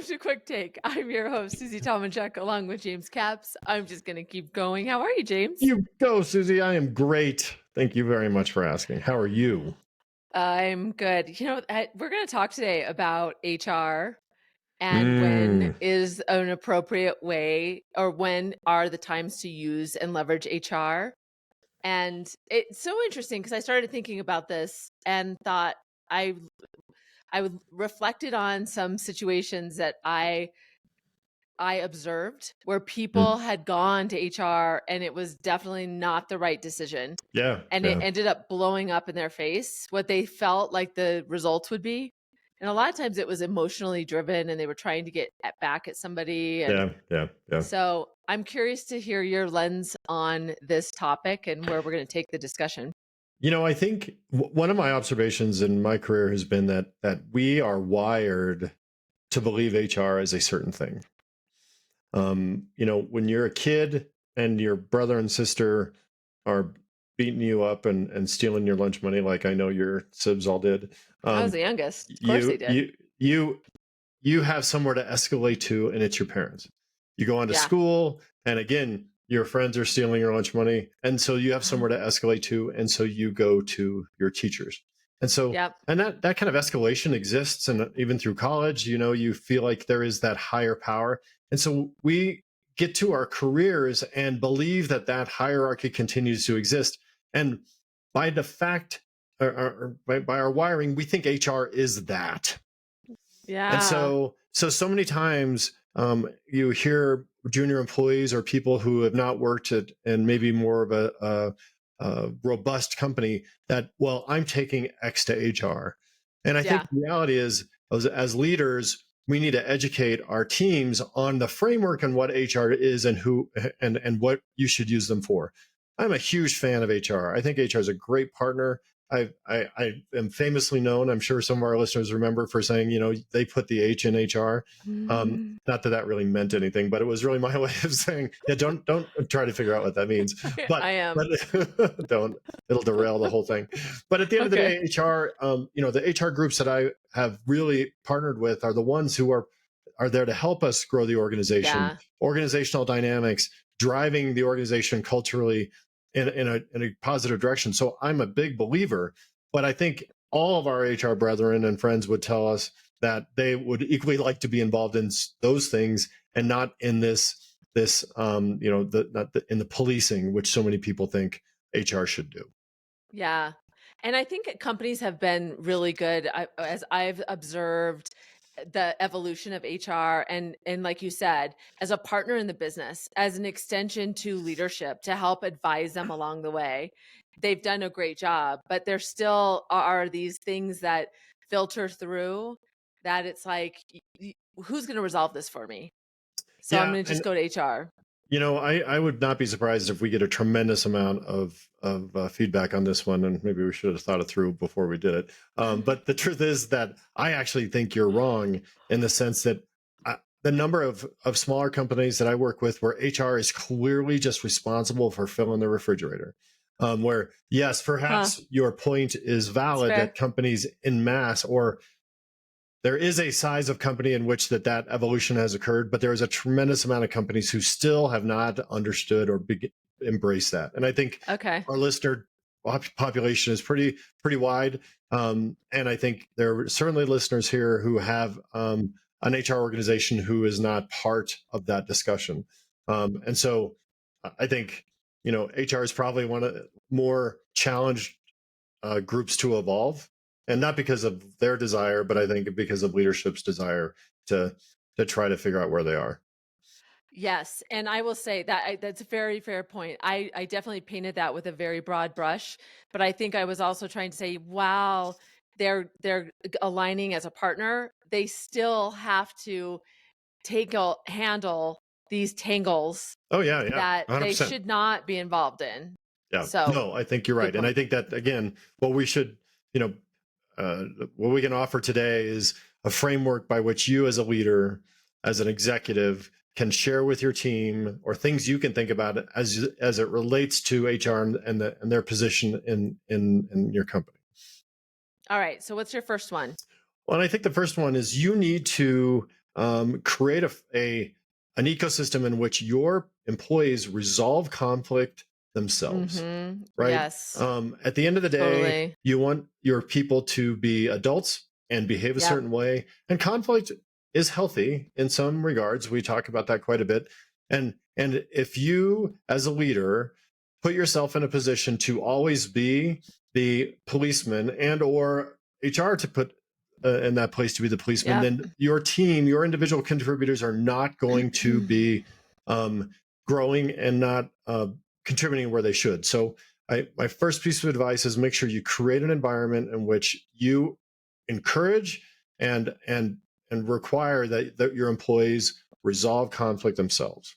to Quick Take. I'm your host, Susie Tomanchuk, along with James Capps. I'm just going to keep going. How are you, James? You go, Susie. I am great. Thank you very much for asking. How are you? I'm good. We're going to talk today about HR and when is an appropriate way, or when are the times to use and leverage HR. And it's so interesting because I started thinking about this and thought I reflected on some situations that I observed where people had gone to HR and it was definitely not the right decision. Yeah. And it ended up blowing up in their face what they felt like the results would be. And a lot of times it was emotionally driven and they were trying to get back at somebody. And Yeah. so I'm curious to hear your lens on this topic and where we're going to take the discussion. I think one of my observations in my career has been that we are wired to believe HR is a certain thing. When you're a kid and your brother and sister are beating you up and stealing your lunch money, like I know your sibs all did. I was the youngest. Of course they did. You have somewhere to escalate to, and it's your parents. You go on to school, and again, your friends are stealing your lunch money, and so you have somewhere to escalate to, and so you go to your teachers. And so, and that kind of escalation exists, and even through college, you feel like there is that higher power. And so we get to our careers and believe that hierarchy continues to exist. And by the fact, or by our wiring, we think HR is that. Yeah. And so many times you hear junior employees or people who have not worked at and maybe more of a robust company that, well, I'm taking X to HR. And I think the reality is, as leaders, we need to educate our teams on the framework and what HR is and who and what you should use them for. I'm a huge fan of HR. I think HR is a great partner. I am famously known, I'm sure some of our listeners remember, for saying, they put the H in HR. Not that really meant anything, but it was really my way of saying, don't try to figure out what that means. But I am. But don't, it'll derail the whole thing. But at the end of the day, HR, the HR groups that I have really partnered with are the ones who are there to help us grow the organization, organizational dynamics, driving the organization culturally in a positive direction. So I'm a big believer, but I think all of our HR brethren and friends would tell us that they would equally like to be involved in those things and not in not in the policing, which so many people think HR should do. Yeah. And I think companies have been really good, as I've observed the evolution of HR and like you said, as a partner in the business, as an extension to leadership to help advise them along the way. They've done a great job, but there still are these things that filter through that it's like, who's going to resolve this for me? So I'm going to just go to HR. I would not be surprised if we get a tremendous amount of feedback on this one, and maybe we should have thought it through before we did it. But the truth is that I actually think you're wrong in the sense that the number of smaller companies that I work with where HR is clearly just responsible for filling the refrigerator, where yes, perhaps your point is valid that companies in mass, or there is a size of company in which that evolution has occurred, but there is a tremendous amount of companies who still have not understood or embraced that. And I think our listener population is pretty wide. And I think there are certainly listeners here who have an HR organization who is not part of that discussion. And so I think, HR is probably one of the more challenged groups to evolve. And not because of their desire, but I think because of leadership's desire to try to figure out where they are. Yes. And I will say that that's a very fair point. I definitely painted that with a very broad brush, but I think I was also trying to say, wow, they're aligning as a partner. They still have to handle these tangles that 100%. they should not be involved in. Yeah. So no, I think you're right. And I think that, again, what we should, what we can offer today is a framework by which you as a leader, as an executive, can share with your team, or things you can think about as it relates to HR and their position in your company. All right. So what's your first one? Well, and I think the first one is you need to create an ecosystem in which your employees resolve conflict themselves, right? Yes, At the end of the day, totally. you want your people to be adults and behave a Yep. certain way. And conflict is healthy in some regards. We talk about that quite a bit. And if you, as a leader, put yourself in a position to always be the policeman and or HR to put in that place to be the policeman, Yep. then your team, your individual contributors are not going to be um, growing and not contributing where they should. So my first piece of advice is make sure you create an environment in which you encourage and require that your employees resolve conflict themselves.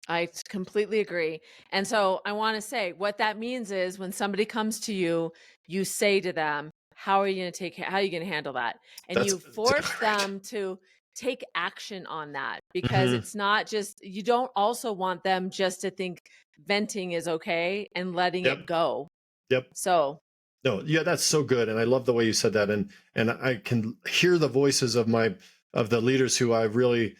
I completely agree. And so I want to say what that means is when somebody comes to you, you say to them, how are you going to how are you going to handle that? And That's you force right. them to take action on that because Mm-hmm. it's not just, you don't also want them just to think venting is okay and letting it Yep. go. Yep. So, No, yeah, that's so good, and I love the way you said that, and I can hear the voices of the leaders who I've really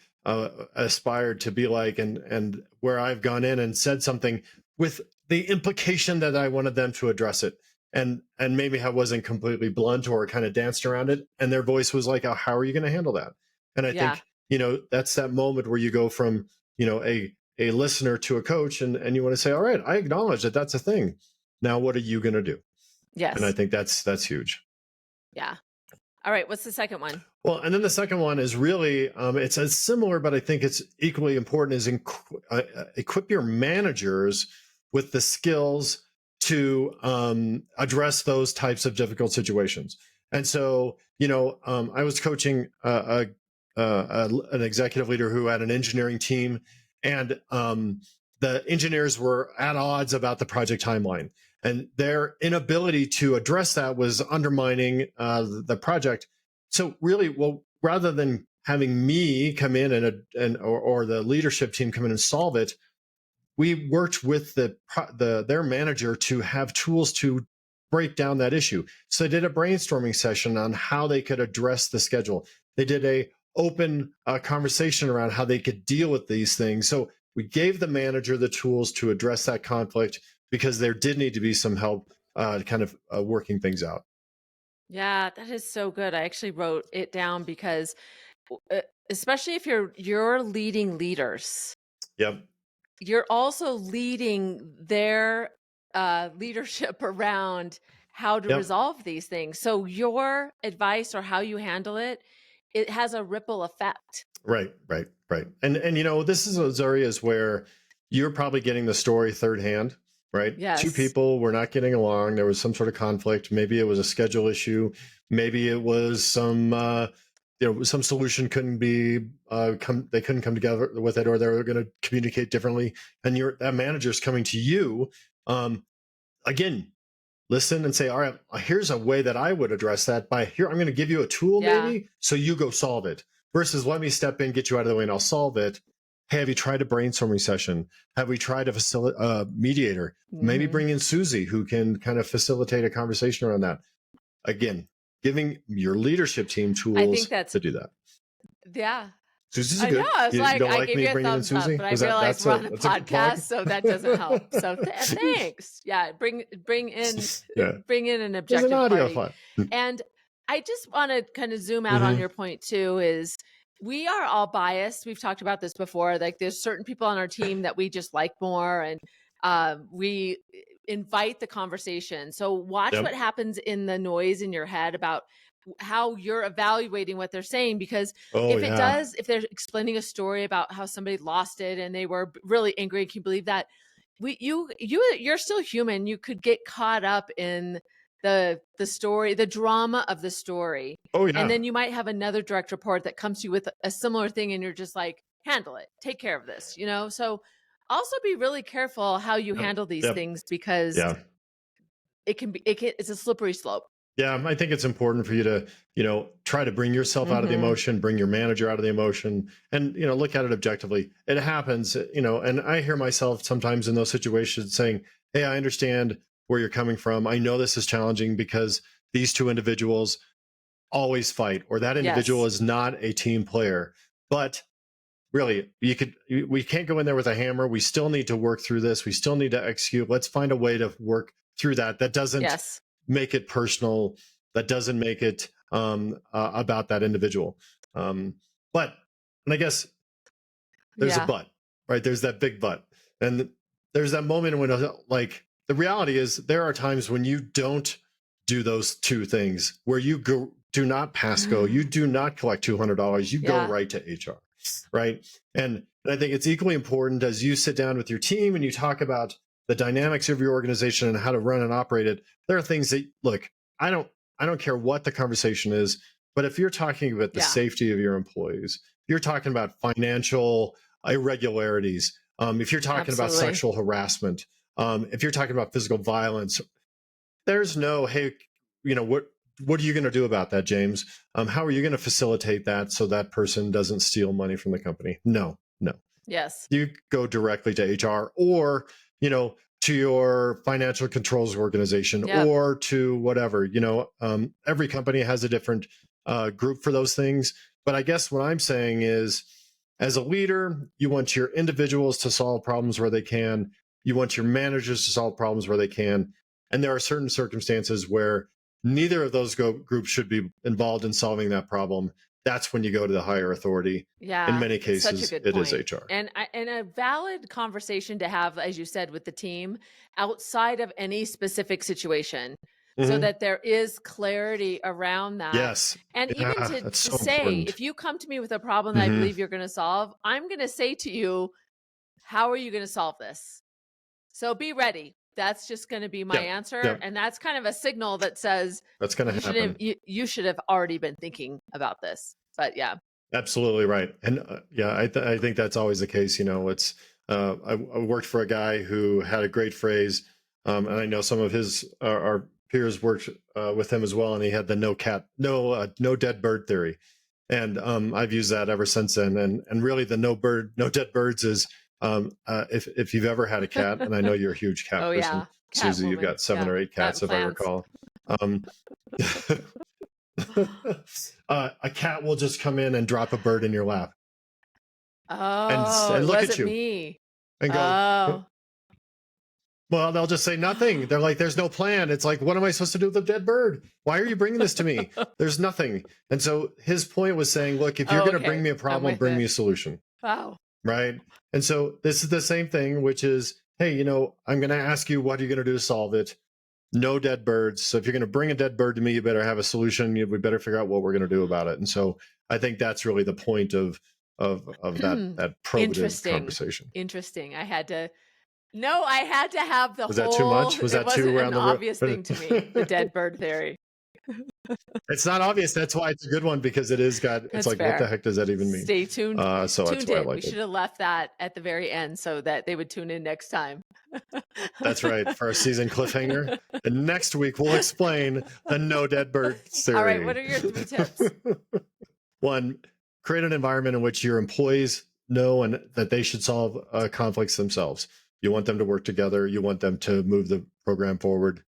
aspired to be like, and where I've gone in and said something with the implication that I wanted them to address it, and maybe I wasn't completely blunt or kind of danced around it, and their voice was like, "How are you going to handle that?" And I yeah. think that's that moment where you go from a listener to a coach, and you want to say, "All right, I acknowledge that that's a thing. Now, what are you going to do?" And I Yes. think that's huge. Yeah. All right. What's the second one? Well, and then the second one is really it's as similar, but I think it's equally important is equip your managers with the skills to address those types of difficult situations. And so, I was coaching an executive leader who had an engineering team, and the engineers were at odds about the project timeline, and their inability to address that was undermining the project. So really, well, rather than having me come in or the leadership team come in and solve it, we worked with their manager to have tools to break down that issue. So they did a brainstorming session on how they could address the schedule. They did a open conversation around how they could deal with these things. So we gave the manager the tools to address that conflict because there did need to be some help kind of working things out. Yeah, that is so good. I actually wrote it down because especially if you're leading leaders, Yep. you're also leading their leadership around how to Yep. resolve these things. So your advice or how you handle it, it has a ripple effect. Right, right, right. And this is those areas where you're probably getting the story third hand, right? Two Yes. people were not getting along. There was some sort of conflict. Maybe it was a schedule issue. Maybe it was some solution couldn't be they couldn't come together with it, or they were going to communicate differently. And that manager's coming to you again, listen and say, all right, here's a way that I would address that by here. I'm going to give you a tool Yeah. maybe, so you go solve it versus let me step in, get you out of the way and I'll solve it. Hey, have you tried a brainstorming session? Have we tried a mediator? Maybe Hmm. bring in Susie who can kind of facilitate a conversation around that. Again, giving your leadership team I think tools that's, to do that. yeah. Susie's a I know. good. I was You like, don't I like gave me you a bringing in thumbs up, Susie? but I Was that realized we're on a that's a good podcast, plug? so that doesn't help. So thanks. Yeah, bring in Yeah, bring in an there's an objective audio party. file. And I just want to kind of zoom out on Mm-hmm. your point too is we are all biased. We've talked about this before. Like there's certain people on our team that we just like more and we invite the conversation. So watch what Yep. happens in the noise in your head about how you're evaluating what they're saying because Oh yeah. if they're explaining a story about how somebody lost it and they were really angry, can you believe that you're still human. You could get caught up in the story, the drama of the story, Oh and yeah. then you might have another direct report that comes to you with a similar thing and you're just like, handle it, take care of this. So also be really careful how you Yep. handle these Yep. things because Yeah. it's a slippery slope. Yeah. I think it's important for you to, try to bring yourself out of the Hmm. emotion, bring your manager out of the emotion, and, look at it objectively. It happens, and I hear myself sometimes in those situations saying, hey, I understand where you're coming from. I know this is challenging because these two individuals always fight, or that individual Yes. is not a team player. But really, we can't go in there with a hammer. We still need to work through this. We still need to execute. Let's find a way to work through that. That doesn't Yes. make it personal. That doesn't make it about that individual. But, and I guess there's a Yeah. but, right? There's that big but. And there's that moment when, like, the reality is there are times when you don't do those two things, where you do not pass go, you do not collect $200, you go Yeah. right to HR, right? And I think it's equally important as you sit down with your team and you talk about the dynamics of your organization and how to run and operate it. There are things that, look, I don't care what the conversation is, but if you're talking about the Yeah. safety of your employees, you're talking about financial irregularities, if you're talking about Absolutely. sexual harassment, if you're talking about physical violence, there's no, hey, what are you going to do about that, James? How are you going to facilitate that so that person doesn't steal money from the company? No. Yes. You go directly to HR, or to your financial controls organization, Yep. or to whatever. Every company has a different group for those things. But I guess what I'm saying is, as a leader, you want your individuals to solve problems where they can. You want your managers to solve problems where they can. And there are certain circumstances where neither of those groups should be involved in solving that problem. That's when you go to the higher authority. In Yeah, many it's such a cases, good it is point. HR. And a valid conversation to have, as you said, with the team outside of any specific situation, so Mm-hmm. that there is clarity around that. Yes. And even Yeah, that's to so say, important. if you come to me with a problem that I Mm-hmm. believe you're going to solve, I'm going to say to you, how are you going to solve this? So be ready. That's just going to be my Yep. answer. Yep. And that's kind of a signal that says That's going to happen. you should have already been thinking about this. But yeah. Absolutely right. And yeah, I think that's always the case. It's I worked for a guy who had a great phrase, and I know some of his our peers worked with him as well, and he had the no dead bird theory, and I've used that ever since then. And really, the no dead birds is, if you've ever had a cat, and I know you're a huge cat Oh person, yeah. Cat Susie, you've woman. got 7 Yeah. or 8 Cat cats and if I plants. recall. Um, a cat will just come in and drop a bird in your lap and Oh, it look at wasn't you me. and go, Oh. well, they'll just say nothing. They're like, there's no plan. It's like, what am I supposed to do with a dead bird? Why are you bringing this to me? There's nothing. And so his point was saying, look, if you're Oh, going to bring okay. me a I'm problem, with bring it. me a solution. Wow. Right. And so this is the same thing, which is, hey, I'm going to ask you, what are you going to do to solve it? No dead birds. So if you're going to bring a dead bird to me, you better have a solution. We better figure out what we're going to do about it. And so I think that's really the point of that probative Interesting. conversation. Interesting. I had to have the Was that too whole, much? Was it that too wasn't an around the obvious thing to me, the road? dead bird theory. It's not obvious. That's why it's a good one, because it's That's like, what the fair. heck does that even mean? Stay tuned. So that's Tuned why I in. We like it. should have left that at the very end so that they would tune in next time. That's right. For our season cliffhanger. And next week we'll explain the no dead bird theory. All right. What are your 3 tips? 1, create an environment in which your employees know and that they should solve conflicts themselves. You want them to work together. You want them to move the program forward.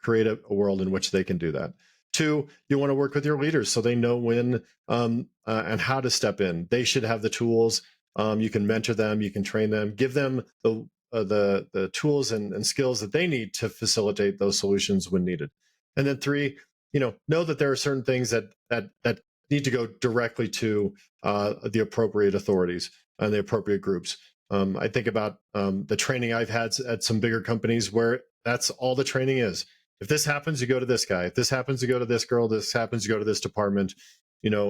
Create a world in which they can do that. 2, you want to work with your leaders so they know when and how to step in. They should have the tools. You can mentor them. You can train them. Give them the tools and skills that they need to facilitate those solutions when needed. And then 3, know that there are certain things that need to go directly to the appropriate authorities and the appropriate groups. I think about the training I've had at some bigger companies where that's all the training is. If this happens, you go to this guy. If this happens, you go to this girl. This happens, you go to this department. There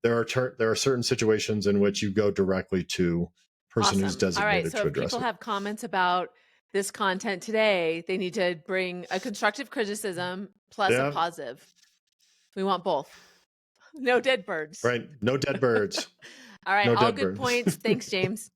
are certain situations in which you go directly to the person who's Awesome. All right. designated So to if address people it. have comments about this content today, they need to bring a constructive criticism plus a Yeah, positive. We want both. No dead birds. right. No dead birds. All right. No All dead good birds. points. Thanks, James.